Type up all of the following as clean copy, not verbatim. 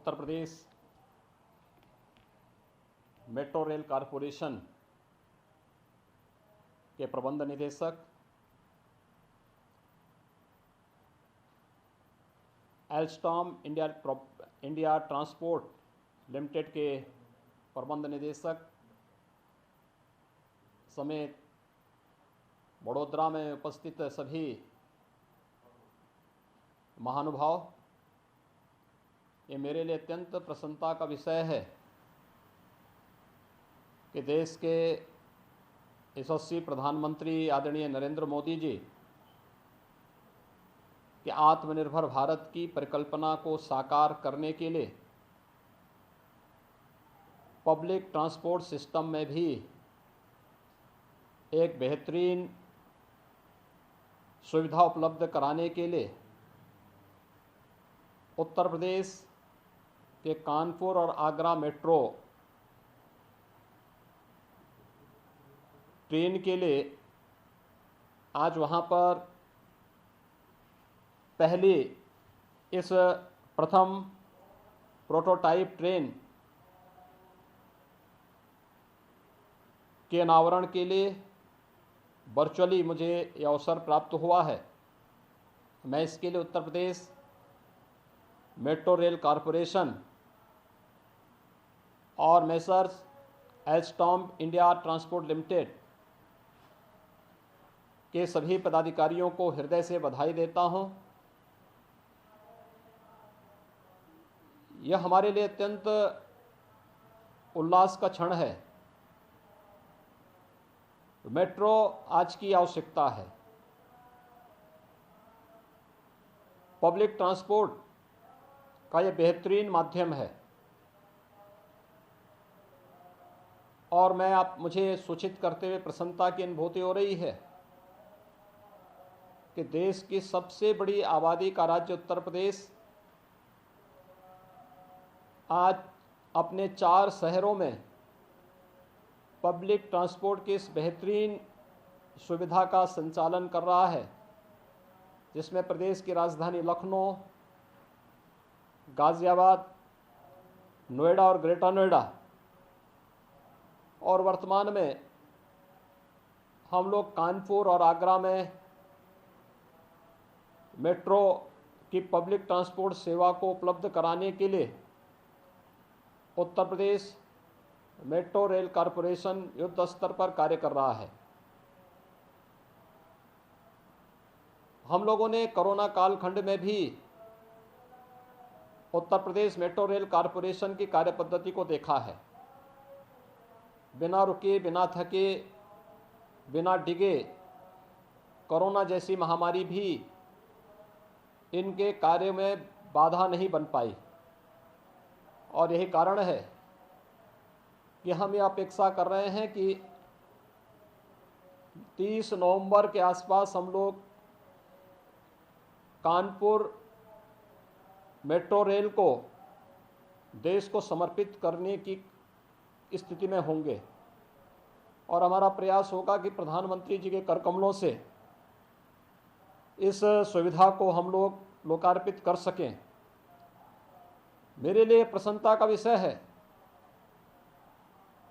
Uttar Pradesh metro rail corporation के प्रबंध निदेशक, एल्स्टॉम इंडिया ट्रांसपोर्ट लिमिटेड के प्रबंध निदेशक समेत वडोदरा में उपस्थित सभी महानुभाव, ये मेरे लिए अत्यंत प्रसन्नता का विषय है कि देश के यशस्वी प्रधानमंत्री आदरणीय नरेंद्र मोदी जी कि आत्मनिर्भर भारत की परिकल्पना को साकार करने के लिए पब्लिक ट्रांसपोर्ट सिस्टम में भी एक बेहतरीन सुविधा उपलब्ध कराने के लिए उत्तर प्रदेश के कानपुर और आगरा मेट्रो ट्रेन के लिए आज वहाँ पर पहली इस प्रथम प्रोटोटाइप ट्रेन के अनावरण के लिए वर्चुअली मुझे यह अवसर प्राप्त हुआ है। मैं इसके लिए Uttar Pradesh metro rail corporation और messrs Alstom India transport limited के सभी पदाधिकारियों को हृदय से बधाई देता हूं। यह हमारे लिए अत्यंत उल्लास का क्षण है। मेट्रो आज की आवश्यकता है। पब्लिक ट्रांसपोर्ट का यह बेहतरीन माध्यम है और मुझे सूचित करते हुए प्रसन्नता की अनुभूति हो रही है कि देश की सबसे बड़ी आबादी का राज्य उत्तर प्रदेश आज अपने 4 शहरों में पब्लिक ट्रांसपोर्ट की इस बेहतरीन सुविधा का संचालन कर रहा है, जिसमें प्रदेश की राजधानी लखनऊ, गाज़ियाबाद, नोएडा और ग्रेटर नोएडा और वर्तमान में हम लोग कानपुर और आगरा में मेट्रो की पब्लिक ट्रांसपोर्ट सेवा को उपलब्ध कराने के लिए Uttar Pradesh metro rail corporation युद्ध स्तर पर कार्य कर रहा है। हम लोगों ने कोरोना कालखंड में भी Uttar Pradesh metro rail corporation की कार्यपद्धति को देखा है। बिना रुके, बिना थके, बिना डिगे कोरोना जैसी महामारी भी इनके कार्य में बाधा नहीं बन पाई और यही कारण है कि हम ये अपेक्षा कर रहे हैं कि 30 नवंबर के आसपास हम लोग कानपुर मेट्रो रेल को देश को समर्पित करने की स्थिति में होंगे और हमारा प्रयास होगा कि प्रधानमंत्री जी के करकमलों से इस सुविधा को हम लोग लोकार्पित कर सकें। मेरे लिए प्रसन्नता का विषय है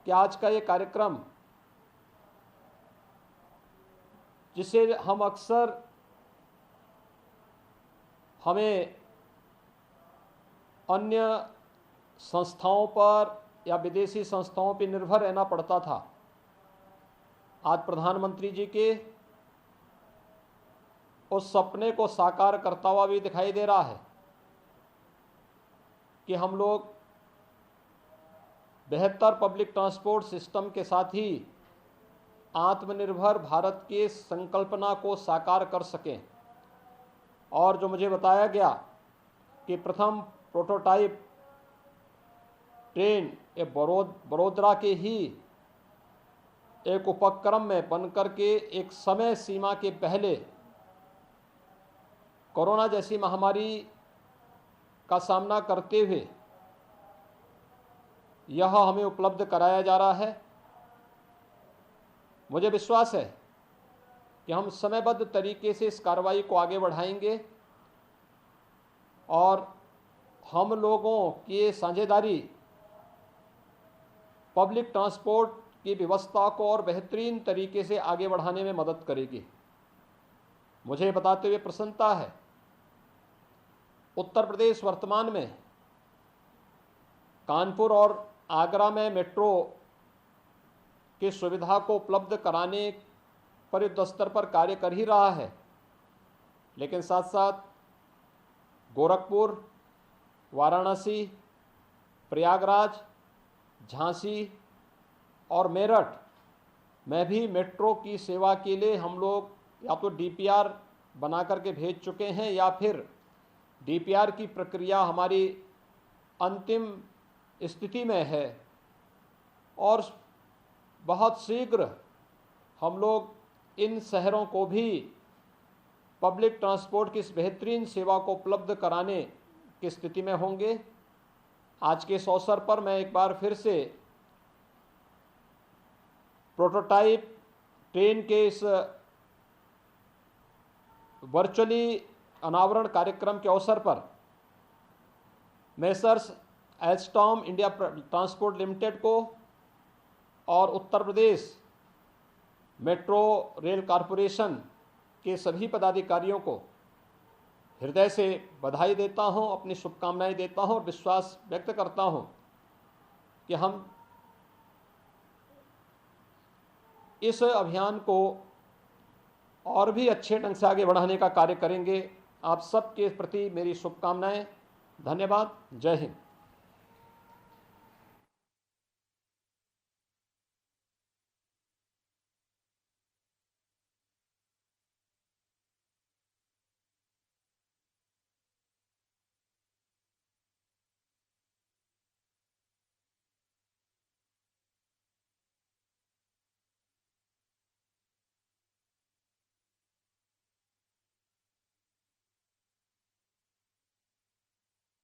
कि आज का ये कार्यक्रम, जिसे हम अक्सर हमें अन्य संस्थाओं पर या विदेशी संस्थाओं पर निर्भर रहना पड़ता था, आज प्रधानमंत्री जी के उस सपने को साकार करता हुआ भी दिखाई दे रहा है कि हम लोग बेहतर पब्लिक ट्रांसपोर्ट सिस्टम के साथ ही आत्मनिर्भर भारत की संकल्पना को साकार कर सकें। और जो मुझे बताया गया कि प्रथम प्रोटोटाइप ट्रेन ये वडोदरा के ही एक उपक्रम में बनकर के एक समय सीमा के पहले कोरोना जैसी महामारी का सामना करते हुए यह हमें उपलब्ध कराया जा रहा है। मुझे विश्वास है कि हम समयबद्ध तरीके से इस कार्रवाई को आगे बढ़ाएंगे और हम लोगों की साझेदारी पब्लिक ट्रांसपोर्ट की व्यवस्था को और बेहतरीन तरीके से आगे बढ़ाने में मदद करेगी। मुझे बताते हुए प्रसन्नता है, उत्तर प्रदेश वर्तमान में कानपुर और आगरा में मेट्रो की सुविधा को उपलब्ध कराने पर युद्ध स्तर पर कार्य कर ही रहा है, लेकिन साथ साथ गोरखपुर, वाराणसी, प्रयागराज, झांसी और मेरठ में भी मेट्रो की सेवा के लिए हम लोग या तो डीपीआर बना करके भेज चुके हैं या फिर डीपीआर की प्रक्रिया हमारी अंतिम स्थिति में है और बहुत शीघ्र हम लोग इन शहरों को भी पब्लिक ट्रांसपोर्ट की इस बेहतरीन सेवा को उपलब्ध कराने की स्थिति में होंगे। आज के इस अवसर पर मैं एक बार फिर से प्रोटोटाइप ट्रेन के इस वर्चुअली अनावरण कार्यक्रम के अवसर पर messrs Alstom India transport limited को और Uttar Pradesh metro rail corporation के सभी पदाधिकारियों को हृदय से बधाई देता हूं, अपनी शुभकामनाएं देता हूं और विश्वास व्यक्त करता हूं कि हम इस अभियान को और भी अच्छे ढंग से आगे बढ़ाने का कार्य करेंगे। आप सबके प्रति मेरी शुभकामनाएं। धन्यवाद। जय हिंद।